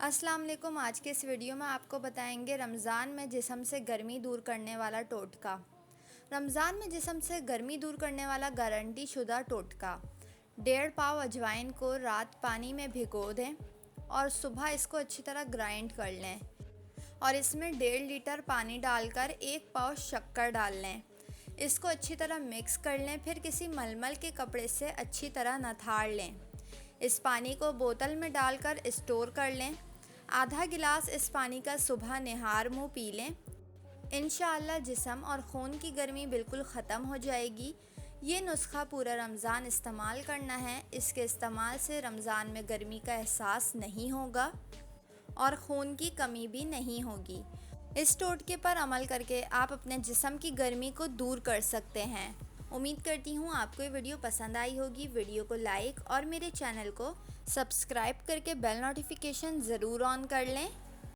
अस्सलाम वालेकुम। आज के इस वीडियो में आपको बताएंगे रमज़ान में जिस्म से गर्मी दूर करने वाला टोटका। रमज़ान में जिस्म से गर्मी दूर करने वाला गारंटी शुदा टोटका। 1.5 पाव अजवाइन को रात पानी में भिगो दें और सुबह इसको अच्छी तरह ग्राइंड कर लें और इसमें 1.5 लीटर पानी डालकर 1 पाव शक्कर डाल लें। इसको अच्छी तरह मिक्स कर लें, फिर किसी मलमल के कपड़े से अच्छी तरह नथाड़ लें। इस पानी को बोतल में डालकर स्टोर कर लें। आधा गिलास इस पानी का सुबह निहार मुँह पी लें। इंशाअल्लाह जिस्म और खून की गर्मी बिल्कुल ख़त्म हो जाएगी। ये नुस्खा पूरा रमज़ान इस्तेमाल करना है। इसके इस्तेमाल से रमज़ान में गर्मी का एहसास नहीं होगा और खून की कमी भी नहीं होगी। इस टोटके पर अमल करके आप अपने जिस्म की गर्मी को दूर कर सकते हैं। उम्मीद करती हूँ आपको ये वीडियो पसंद आई होगी। वीडियो को लाइक और मेरे चैनल को सब्सक्राइब करके बेल नोटिफिकेशन ज़रूर ऑन कर लें।